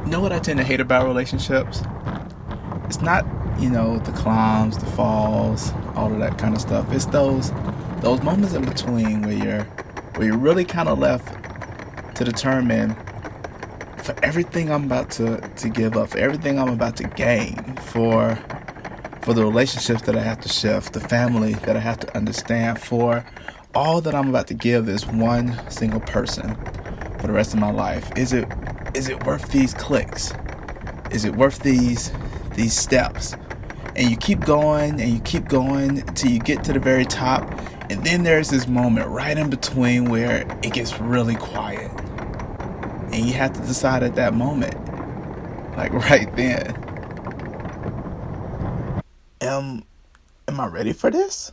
You know what I tend to hate about relationships? It's not, the climbs, the falls, all of that kind of stuff. It's those moments in between where you're really kind of left to determine for everything I'm about to give up, for everything I'm about to gain, for the relationships that I have to shift, the family that I have to understand, for all that I'm about to give this one single person for the rest of my life. Is it worth these clicks? Is it worth these steps? And you keep going and you keep going until you get to the very top, and then there's this moment right in between where it gets really quiet. And you have to decide at that moment, like right then, am I ready for this?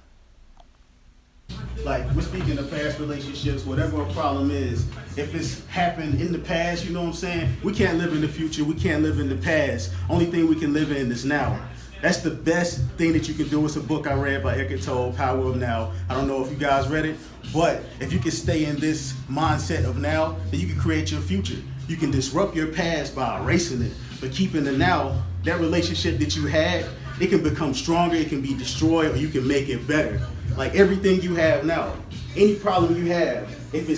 Like, we're speaking of past relationships, whatever a problem is, if it's happened in the past, you know what I'm saying? We can't live in the future, we can't live in the past. Only thing we can live in is now. That's the best thing that you can do. It's a book I read by Eckhart Tolle, Power of Now. I don't know if you guys read it, but if you can stay in this mindset of now, then you can create your future. You can disrupt your past by erasing it, but keeping the now, that relationship that you had, it can become stronger, it can be destroyed, or you can make it better. Like everything you have now, any problem you have, if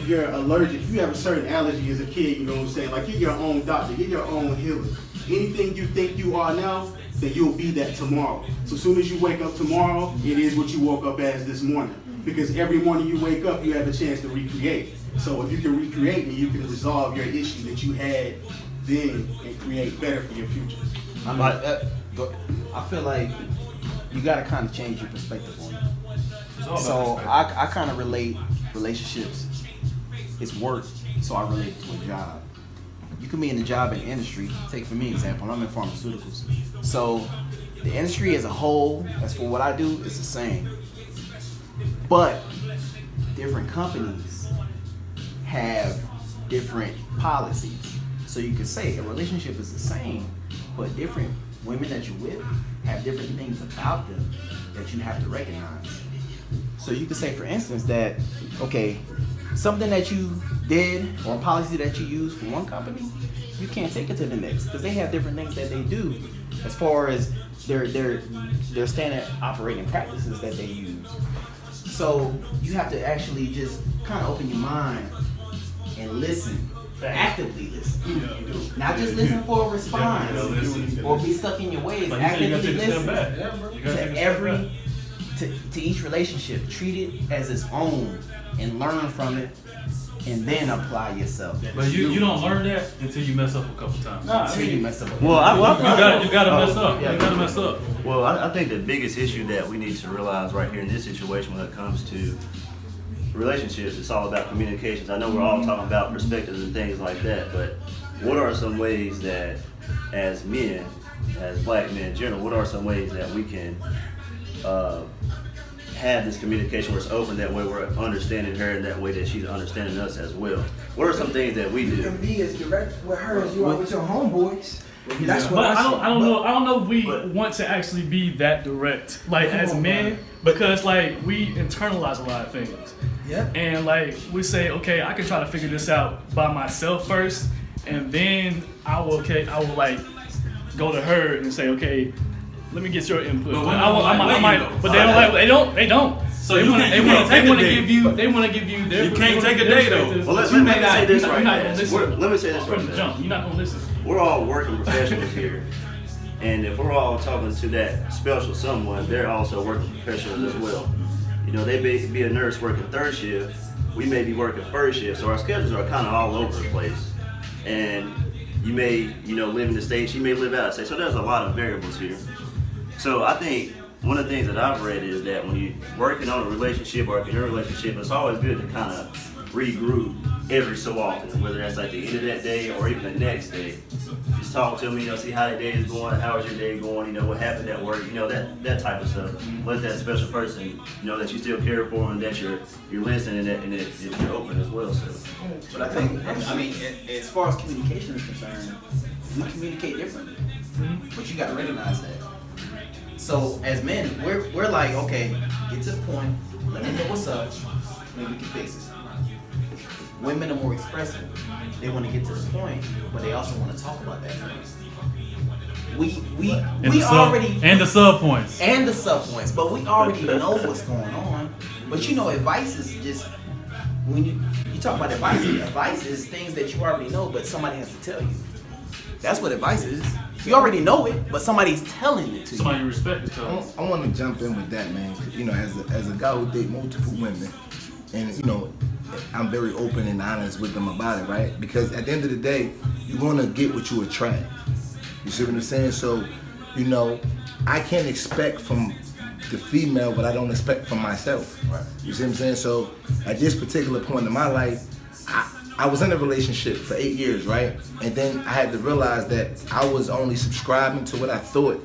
you're allergic, if you have a certain allergy as a kid, you know what I'm saying? Like, you're your own doctor, you're your own healer. Anything you think you are now, then you'll be that tomorrow. So as soon as you wake up tomorrow, it is what you woke up as this morning. Because every morning you wake up, you have a chance to recreate. So if you can recreate, then you can resolve your issue that you had then and create better for your future. I feel like you gotta kind of change your perspective on it. So I kind of relate relationships. It's work, so I relate it to a job. You can be in the job and industry. Take for me example, I'm in pharmaceuticals. So the industry as a whole, as for what I do, it's the same. But different companies have different policies. So you could say a relationship is the same, but different women that you're with have different things about them that you have to recognize. So you could say, for instance, that, okay, something that you did or a policy that you use for one company, you can't take it to the next because they have different things that they do as far as their standard operating practices that they use. So you have to actually just kind of open your mind and listen. Actively listen. Not just listen for a response or be stuck in your ways. Actively listen to each relationship. Treat it as its own and learn from it, and then apply yourself. But you don't learn that until you mess up a couple times. Until you mess up. You gotta mess up. You gotta mess up. Well, I think the biggest issue that we need to realize right here in this situation when it comes to relationships, it's all about communications. I know we're all talking about perspectives and things like that, but what are some ways that as men, as black men in general, what are some ways that we can have this communication where it's open, that way we're understanding her and that way that she's understanding us as well? What are some things that we do? You can be as direct with her as you are with your homeboys. That's what But I don't know if we want to actually be that direct, like as men, because like we internalize a lot of things. Yeah. And like we say, okay, I can try to figure this out by myself first, and then I will like go to her and say, okay, let me get your input. But they don't. So they want to give you their. You can't take a day though. Well, let me say this right now. Let me say this right now. You're not gonna listen. We're all working professionals here, and if we're all talking to that special someone, they're also working professionals as well. You know, they may be a nurse working third shift, we may be working first shift, so our schedules are kind of all over the place. And you may, live in the state, she may live out of state, so there's a lot of variables here. So I think one of the things that I've read is that when you're working on a relationship or if you're in a relationship, it's always good to kind of regroup every so often, whether that's like the end of that day or even the next day. Just talk to them, see how the day is going, how is your day going, what happened at work, that type of stuff. Let that special person know that you still care for them and that you're listening and that you're open as well. So. But I think, as far as communication is concerned, we communicate differently, but you got to recognize that. So as men, we're like, okay, get to the point, let me know what's up, maybe we can fix it. Women are more expressive. They want to get to the point, but they also want to talk about that point. We already and the sub points. and the sub points, but we already know what's going on. But you know, advice is just when you talk about advice is things that you already know, but somebody has to tell you. That's what advice is. You already know it, but somebody's telling it to Somebody you. you respect. So. I want to jump in with that, man. You know, as a guy who date multiple women, and you know, I'm very open and honest with them about it, right? Because at the end of the day, you're gonna get what you attract. You see what I'm saying? So, you know, I can't expect from the female what I don't expect from myself. Right. You see what I'm saying? So, at this particular point in my life, I was in a relationship for 8 years, right? And then I had to realize that I was only subscribing to what I thought,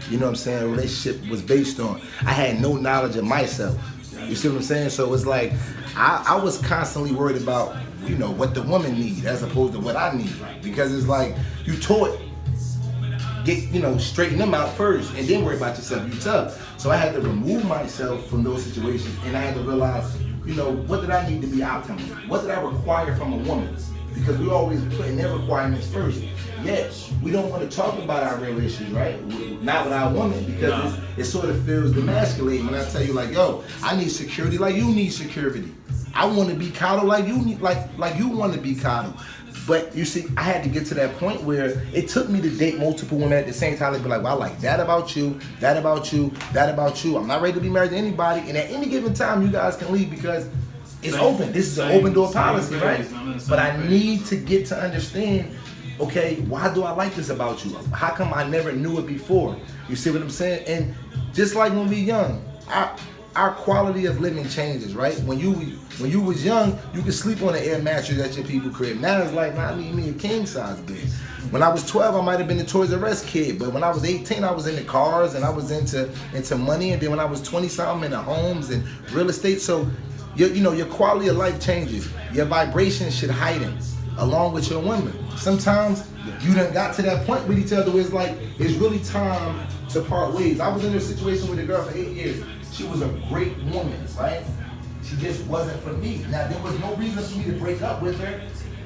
you know what I'm saying, a relationship was based on. I had no knowledge of myself. You see what I'm saying? So it's like, I was constantly worried about, you know, what the woman need as opposed to what I need. Because it's like, you taught, straighten them out first and then worry about yourself. You tough. So I had to remove myself from those situations and I had to realize, you know, what did I need to be optimal? What did I require from a woman? Because we always putting their requirements first. Yet, we don't want to talk about our real issues, right? Not with our woman, because it sort of feels demasculating when I tell you, like, yo, I need security like you need security. I want to be coddled like you need, like you want to be coddled. But you see, I had to get to that point where it took me to date multiple women at the same time. They'd be like, well, I like that about you, that about you, that about you. I'm not ready to be married to anybody. And at any given time, you guys can leave because it's open. This is an open door policy, right? But I need to get to understand, okay, why do I like this about you? How come I never knew it before? You see what I'm saying? And just like when we young, our quality of living changes, right? When you was young, you could sleep on an air mattress at your people's crib. Now it's like, nah, I need me a king size bed. When I was 12, I might have been a Toys R Us kid, but when I was 18, I was into cars and I was into money. And then when I was 20 something, into homes and real estate. So your quality of life changes. Your vibration should heighten along with your women. Sometimes you done got to that point with each other where it's like, it's really time to part ways. I was in a situation with a girl for 8 years. She was a great woman, right? She just wasn't for me. Now, there was no reason for me to break up with her,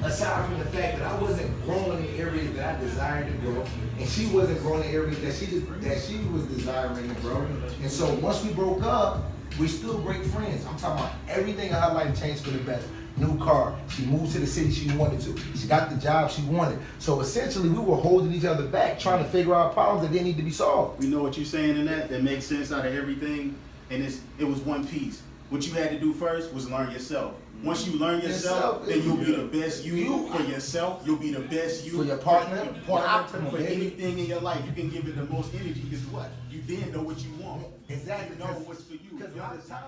aside from the fact that I wasn't growing in the areas that I desired to grow, and she wasn't growing in the areas that she was desiring to grow. And so once we broke up, we're still great friends. I'm talking about everything in her life changed for the better. New car, she moved to the city she wanted to. She got the job she wanted. So essentially, we were holding each other back, trying to figure out problems that didn't need to be solved. We know what you're saying in that makes sense out of everything, and it was one piece. What you had to do first was learn yourself. Once you learn yourself, then you'll be the best you for yourself. You'll be the best you For your partner, for anything in your life. You can give it the most energy because what? You then know what you want. Exactly. You know what's for you. Because a lot of times,